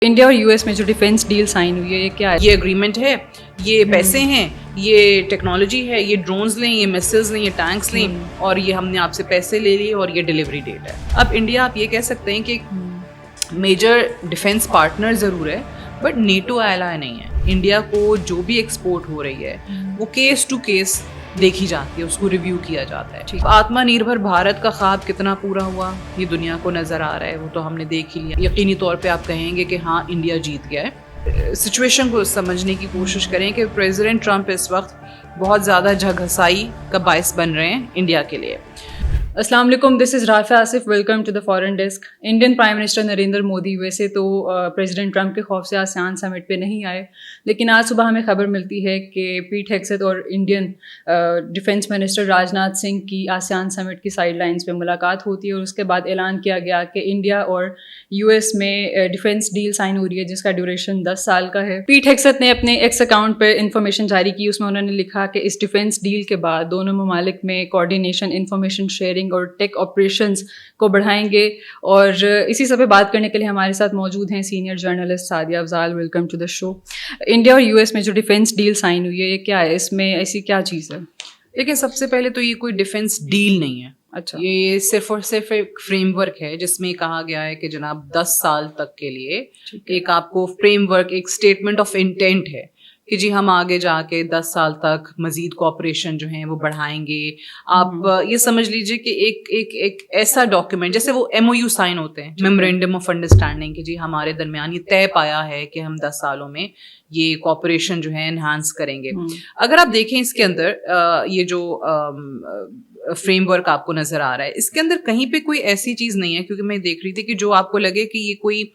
India और US में जो डिफेंस डील साइन हुई है, ये क्या है? ये एग्रीमेंट है, ये पैसे हैं, ये टेक्नोलॉजी है, ये ड्रोन्स लें, ये मिसाइल्स लें, ये टैंक्स लें, और ये हमने आपसे पैसे ले लिए और ये डिलीवरी डेट है. अब इंडिया आप ये कह सकते हैं कि मेजर डिफेंस पार्टनर ज़रूर है बट नेटो एलाय नहीं है. इंडिया को जो भी एक्सपोर्ट हो रही है वो केस टू केस देखी जाती है, उसको रिव्यू किया जाता है. ठीक, आत्मनिर्भर भारत का ख्वाब कितना पूरा हुआ ये दुनिया को नज़र आ रहा है, वो तो हमने देख ही लिया. यकीनी तौर पे आप कहेंगे कि हाँ इंडिया जीत गया है. सिचुएशन को समझने की कोशिश करें कि प्रेसिडेंट ट्रंप इस वक्त बहुत ज़्यादा झगसाई का बायस बन रहे हैं इंडिया के लिए. अस्सलाम वालेकुम, this is Rafa Asif, welcome to the foreign desk. Indian prime minister Narendra Modi वैसे तो प्रेसिडेंट ट्रंप के खौफ से आसियान समिट पे नहीं आए, लेकिन आज सुबह हमें खबर मिलती है कि पीट हेग्सेथ और Indian defence minister Rajnath Singh की आसियान समिट की साइड लाइन्स पर मुलाकात होती है और उसके बाद ऐलान किया गया कि इंडिया और यूएस में डिफेंस डील साइन हो रही है जिसका ड्यूरेशन 10 साल का है. पीट हेग्सेथ ने अपने एक्स अकाउंट पर इंफॉर्मेशन जारी की, उसमें उन्होंने लिखा कि इस डिफेंस डील के बाद दोनों ममालिक में कोऑर्डिनेशन, इंफॉर्मेशन शेयरिंग और टेक ऑपरेशंस को बढ़ाएंगे. और इसी सब पे बात करने के लिए हमारे साथ मौजूद हैं senior journalist Sadia Afzal. Welcome to the show. India और यूएस में जो डिफेंस डील साइन हुई है, ये क्या है? इसमें ऐसी क्या चीज़ है? देखिए, सबसे पहले तो ये कोई डिफेंस डील नहीं है. अच्छा, ये सिर्फ और सिर्फ एक फ्रेमवर्क है जिसमें कहा गया है कि जनाब 10 साल तक के लिए एक आपको फ्रेमवर्क, एक स्टेटमेंट ऑफ इंटेंट है कि जी हम आगे जाके 10 साल तक मजीद कोऑपरेशन जो है वो बढ़ाएंगे. आप ये समझ लीजिए कि एक ऐसा डॉक्यूमेंट जैसे वो MOU साइन होते हैं, मेमोरेंडम ऑफ अंडरस्टैंडिंग, कि जी हमारे दरमियान ये तय पाया है कि हम 10 सालों में ये कोऑपरेशन जो है एनहांस करेंगे. अगर आप देखें इसके अंदर ये जो फ्रेमवर्क आपको नजर आ रहा है, इसके अंदर कहीं पे कोई ऐसी चीज नहीं है, क्योंकि मैं देख रही थी कि जो आपको लगे कि ये कोई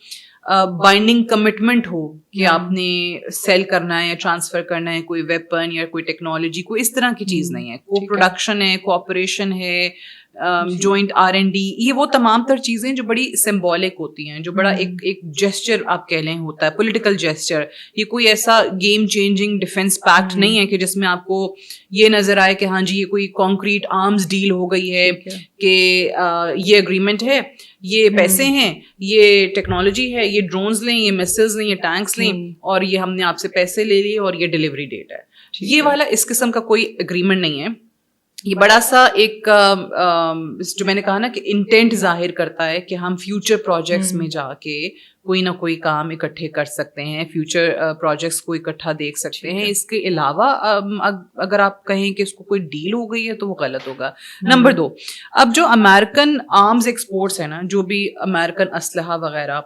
बाइंडिंग कमिटमेंट हो कि आपने सेल करना है या ट्रांसफर करना है कोई वेपन या कोई टेक्नोलॉजी, कोई इस तरह की चीज नहीं है. को प्रोडक्शन है, कोऑपरेशन है, जॉइंट R&D, ये वो तमाम तर चीजें जो बड़ी सिंबॉलिक होती हैं, जो बड़ा एक जेस्चर आप कह लें होता है, पॉलिटिकल जेस्चर. ये कोई ऐसा गेम चेंजिंग डिफेंस पैक्ट नहीं है कि जिसमें आपको ये नजर आए कि हाँ जी ये कोई कॉन्क्रीट आर्म्स डील हो गई है, कि ये एग्रीमेंट है, ये पैसे हैं, ये टेक्नोलॉजी है, ये ड्रोन्स लें, ये मिसाइल्स लें, ये टैंक्स लें, और ये हमने आपसे पैसे ले लिए और ये डिलीवरी डेट है. ये वाला इस किस्म का कोई एग्रीमेंट नहीं है. ये बड़ा सा एक जो मैंने कहा ना कि इंटेंट जाहिर करता है कि हम फ्यूचर प्रोजेक्ट्स में जाके कोई ना कोई काम इकट्ठे कर सकते हैं, फ्यूचर प्रोजेक्ट्स को इकट्ठा देख सकते हैं. इसके अलावा अगर आप कहें कि इसको कोई डील हो गई है तो वो गलत होगा. नंबर 2, अब जो अमेरिकन आर्म्स एक्सपोर्ट्स है ना, जो भी अमेरिकन असलहा वगैरह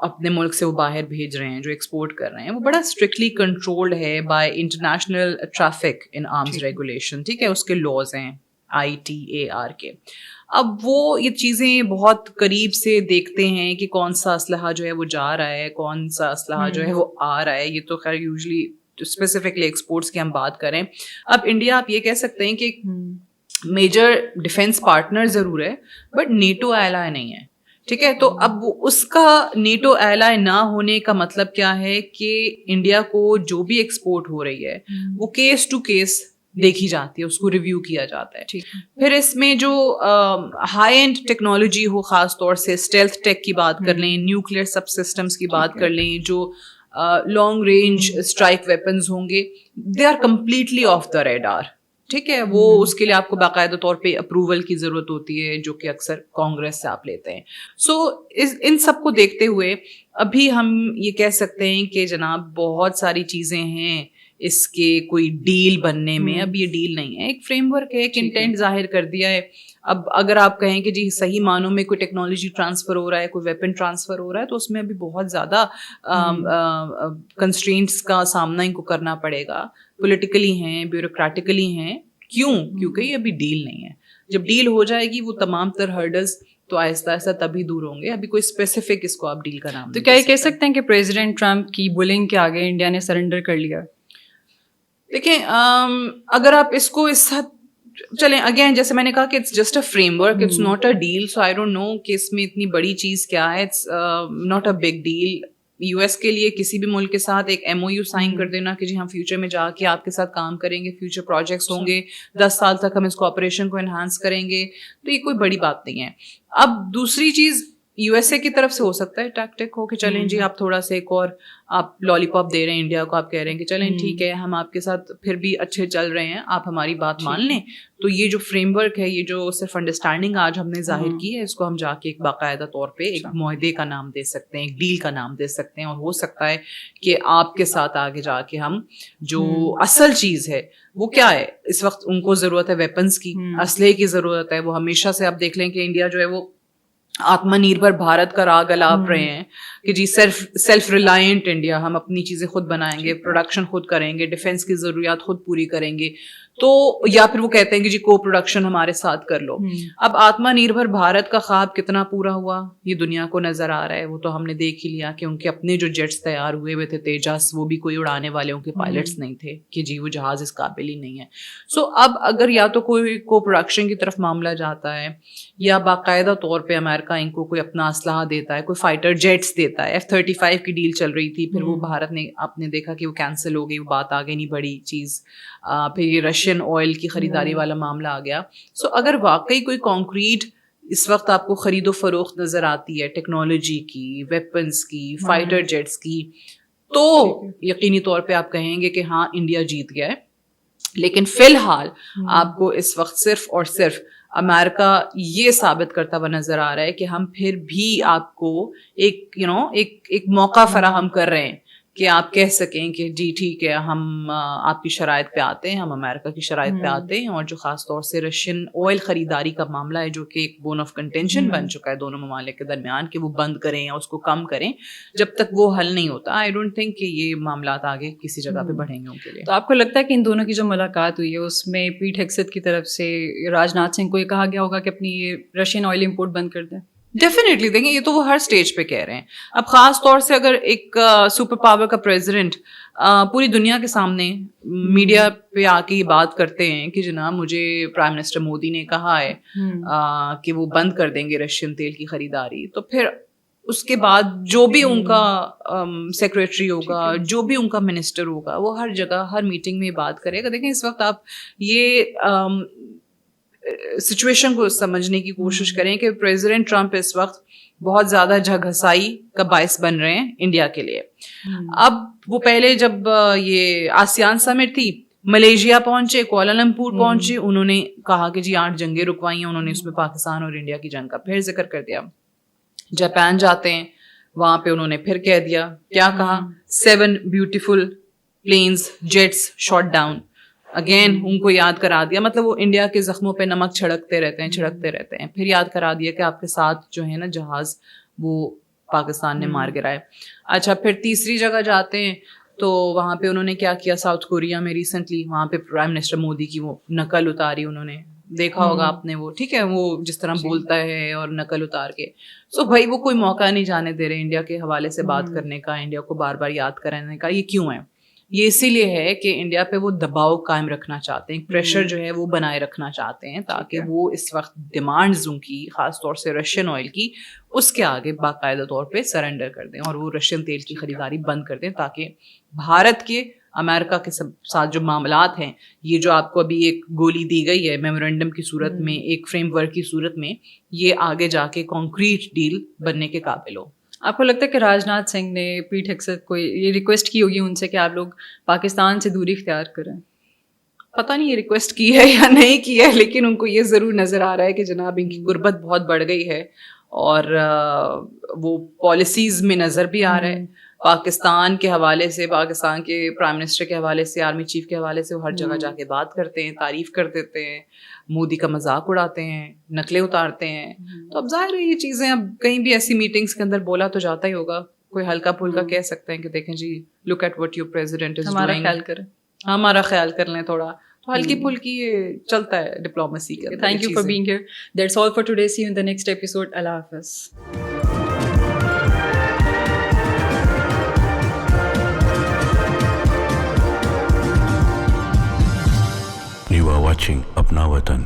अपने मुल्क से वो बाहर भेज रहे हैं, जो एक्सपोर्ट कर रहे हैं, वो बड़ा स्ट्रिक्टली कंट्रोल्ड है bye international traffic in arms regulation. ठीक है, उसके लॉज हैं ITAR के. अब वो ये चीज़ें बहुत करीब से देखते हैं कि कौन सा असलहा जो है वो जा रहा है, कौन सा असलहा जो है वो आ रहा है. ये तो खैर यूजुअली स्पेसिफिकली एक्सपोर्ट्स की हम बात करें. अब इंडिया आप ये कह सकते हैं कि मेजर डिफेंस पार्टनर ज़रूर है बट नेटो एलाय नहीं है. ठीक है, तो अब उसका नेटो एलाय ना होने का मतलब क्या है कि इंडिया को जो भी एक्सपोर्ट हो रही है वो केस टू केस देखी जाती है, उसको रिव्यू किया जाता है. फिर इसमें जो हाई एंड टेक्नोलॉजी हो, खास तौर से स्टेल्थ टेक की बात कर लें, न्यूक्लियर सब सिस्टम्स की बात कर लें, जो लॉन्ग रेंज स्ट्राइक वेपन्स होंगे, they are completely off the radar. ठीक है, वो उसके लिए आपको बाकायदा तौर पे अप्रूवल की ज़रूरत होती है, जो कि अक्सर कांग्रेस से आप लेते हैं. सो इन सब को देखते हुए अभी हम ये कह सकते हैं कि जनाब बहुत सारी चीज़ें हैं इसके कोई डील बनने में. अब ये डील नहीं है, एक फ्रेमवर्क है, एक इंटेंट जाहिर कर दिया है. अब अगर आप कहें कि जी सही मानों में कोई टेक्नोलॉजी ट्रांसफ़र हो रहा है, कोई वेपन ट्रांसफ़र हो रहा है, तो उसमें अभी बहुत ज़्यादा कंस्ट्रेंट्स का सामना इनको करना पड़ेगा. पॉलिटिकली हैं, ब्यूरोक्रेटिकली हैं. क्यों? क्योंकि ये अभी डील नहीं है. जब डील हो जाएगी वो तमाम तर हर्डल्स तो आहिस्ता आहिस्ता तभी दूर होंगे. अभी कोई स्पेसिफिक इसको आप डील का नाम तो क्या ये कह सकते हैं कि प्रेसिडेंट ट्रंप की बुलिंग के आगे इंडिया ने सरेंडर कर लिया? देखें, अगर आप इसको इस हद चलें, अगेन जैसे मैंने कहा कि it's just a framework, it's not a deal. So I don't know कि इसमें इतनी बड़ी चीज़ क्या है. It's not a big deal. US के लिए किसी भी मुल्क के साथ एक MOU साइन कर देना कि जी हम फ्यूचर में जाके आपके साथ काम करेंगे, फ्यूचर प्रोजेक्ट्स होंगे, 10 साल तक हम इस कोऑपरेशन को एनहांस करेंगे, तो ये कोई बड़ी बात नहीं है. अब दूसरी चीज़ یو ایس اے کی طرف سے ہو سکتا ہے ٹیکٹک ہو کہ چلیں جی آپ تھوڑا سا ایک اور آپ لالی پاپ دے رہے ہیں انڈیا کو, آپ کہہ رہے ہیں کہ چلیں ٹھیک ہے ہم آپ کے ساتھ پھر بھی اچھے چل رہے ہیں, آپ ہماری بات مان لیں. تو یہ جو فریم ورک ہے, یہ جو صرف انڈرسٹینڈنگ آج ہم نے ظاہر کی ہے, اس کو ہم جا کے ایک باقاعدہ طور پہ ایک معاہدے کا نام دے سکتے ہیں, ایک ڈیل کا نام دے سکتے ہیں, اور ہو سکتا ہے کہ آپ کے ساتھ آگے جا کے ہم جو اصل چیز ہے وہ کیا ہے, اس وقت ان کو ضرورت ہے ویپنس کی, اسلحے کی ضرورت ہے. وہ ہمیشہ سے آپ دیکھ لیں کہ انڈیا جو ہے وہ آتما نربھر بھارت کا راگ الاپ رہے ہیں کہ جی سیلف ریلائنٹ انڈیا, ہم اپنی چیزیں خود بنائیں گے, پروڈکشن خود کریں گے, ڈیفینس کی ضروریات خود پوری کریں گے. تو یا پھر وہ کہتے ہیں کہ جی کو پروڈکشن ہمارے ساتھ کر لو. اب آتما نربھر بھارت کا خواب کتنا پورا ہوا یہ دنیا کو نظر آ رہا ہے. وہ تو ہم نے دیکھ ہی لیا کہ ان کے اپنے جو جیٹس تیار ہوئے ہوئے تھے تیجس, وہ بھی کوئی اڑانے والوں کے پائلٹس نہیں تھے کہ جی وہ جہاز اس قابل ہی نہیں ہے. سو اب اگر یا تو کوئی کو پروڈکشن کی طرف معاملہ جاتا ہے, یا باقاعدہ طور پہ امریکہ ان کو کوئی اپنا اسلحہ دیتا ہے, کوئی فائٹر جیٹس دیتا ہے. F-35 کی ڈیل چل رہی تھی, پھر وہ بھارت نے آپ نے دیکھا کہ وہ کینسل ہو گئی, وہ بات آگے نہیں بڑھی چیز. پھر یہ رشین آئل کی خریداری والا معاملہ آ گیا. سو اگر واقعی کوئی کانکریٹ اس وقت آپ کو خرید و فروخت نظر آتی ہے ٹیکنالوجی کی, ویپنس کی, فائٹر جیٹس کی, تو یقینی طور پہ آپ کہیں گے کہ ہاں انڈیا جیت گیا ہے. لیکن فی الحال آپ کو اس وقت صرف اور صرف امریکہ یہ ثابت کرتا ہوا نظر آ رہا ہے کہ ہم پھر بھی آپ کو ایک ایک موقع فراہم کر رہے ہیں کہ آپ کہہ سکیں کہ جی ٹھیک ہے ہم آپ کی شرائط پہ آتے ہیں, ہم امریکہ کی شرائط پہ آتے ہیں. اور جو خاص طور سے رشین آئل خریداری کا معاملہ ہے جو کہ ایک بون آف کنٹینشن بن چکا ہے دونوں ممالک کے درمیان کہ وہ بند کریں یا اس کو کم کریں, جب تک وہ حل نہیں ہوتا آئی ڈونٹ تھنک کہ یہ معاملات آگے کسی جگہ پہ بڑھیں گے ان کے لیے. تو آپ کو لگتا ہے کہ ان دونوں کی جو ملاقات ہوئی ہے اس میں پیٹ ہیگسیت کی طرف سے راج ناتھ سنگھ کو یہ کہا گیا ہوگا کہ اپنی یہ رشین آئل امپورٹ بند کر دیں؟ ڈیفینیٹلی دیکھیں یہ تو وہ ہر سٹیج پہ کہہ رہے ہیں. اب خاص طور سے اگر ایک سپر پاور کا پریزیڈنٹ پوری دنیا کے سامنے میڈیا پہ آ کے یہ بات کرتے ہیں کہ جناب مجھے پرائم منسٹر مودی نے کہا ہے کہ وہ بند کر دیں گے رشین تیل کی خریداری, تو پھر اس کے بعد جو بھی ان کا سیکریٹری ہوگا, جو بھی ان کا منسٹر ہوگا, وہ ہر جگہ ہر میٹنگ میں یہ بات کرے گا. دیکھیں اس وقت آپ یہ سچویشن کو سمجھنے کی کوشش کریں کہ پریزیڈنٹ ٹرمپ اس وقت بہت زیادہ جھگہسائی کا باعث بن رہے ہیں انڈیا کے لیے. اب وہ پہلے جب یہ آسیان سمٹ تھی ملیشیا پہنچے, کوالالمپور پہنچے, انہوں نے کہا کہ جی 8 جنگیں رکوائی ہیں انہوں نے, اس میں پاکستان اور انڈیا کی جنگ کا پھر ذکر کر دیا. جاپان جاتے ہیں وہاں پہ انہوں نے پھر کہہ دیا, کیا کہا, 7 beautiful planes jets shot down. Again ان کو یاد کرا دیا, مطلب وہ انڈیا کے زخموں پہ نمک چھڑکتے رہتے ہیں. پھر یاد کرا دیا کہ آپ کے ساتھ جو ہے نا جہاز وہ پاکستان نے مار گرائے. اچھا پھر تیسری جگہ جاتے ہیں تو وہاں پہ انہوں نے کیا کیا, ساؤتھ کوریا میں ریسنٹلی وہاں پہ پرائم منسٹر مودی کی وہ نقل اتاری, انہوں نے دیکھا ہوگا آپ نے, وہ ٹھیک ہے وہ جس طرح بولتا ہے اور نقل اتار کے. سو بھائی وہ کوئی موقع نہیں جانے دے رہے انڈیا کے حوالے سے بات کرنے کا, انڈیا کو بار بار یاد کرانے کا. یہ کیوں ہے؟ یہ اسی لیے ہے کہ انڈیا پہ وہ دباؤ قائم رکھنا چاہتے ہیں, پریشر جو ہے وہ بنائے رکھنا چاہتے ہیں تاکہ وہ اس وقت ڈیمانڈز ان کی خاص طور سے رشین آئل کی اس کے آگے باقاعدہ طور پہ سرنڈر کر دیں اور وہ رشین تیل کی خریداری بند کر دیں, تاکہ بھارت کے امریکہ کے ساتھ جو معاملات ہیں, یہ جو آپ کو ابھی ایک گولی دی گئی ہے میمورنڈم کی صورت میں, ایک فریم ورک کی صورت میں, یہ آگے جا کے کانکریٹ ڈیل بننے کے قابل ہو. آپ کو لگتا ہے کہ راج ناتھ سنگھ نے پیٹ ہیگسیت کو یہ ریکویسٹ کی ہوگی ان سے کہ آپ لوگ پاکستان سے دوری اختیار کریں؟ پتہ نہیں یہ ریکویسٹ کی ہے یا نہیں کی ہے, لیکن ان کو یہ ضرور نظر آ رہا ہے کہ جناب ان کی غربت بہت بڑھ گئی ہے اور وہ پالیسیز میں نظر بھی آ رہا ہے. پاکستان کے حوالے سے, پاکستان کے پرائم منسٹر کے حوالے سے, آرمی چیف کے حوالے سے وہ ہر جگہ جا کے بات کرتے ہیں, تعریف کر دیتے ہیں, مودی کا مذاق اڑاتے ہیں, نقلیں اتارتے ہیں. تو اب ظاہر ہے یہ چیزیں اب کہیں بھی ایسی میٹنگز کے اندر بولا تو جاتا ہی ہوگا, کوئی ہلکا پھلکا کہہ سکتے ہیں کہ دیکھیں جی look at what your president is doing, خیال کریں, ہمارا خیال کر لیں تھوڑا, تو ہلکی پھلکی یہ چلتا ہے ڈپلومیسی کا. Thank you for being here. That's all for today. See you in the next episode. اللہ حافظ. You are watching Apna Watan.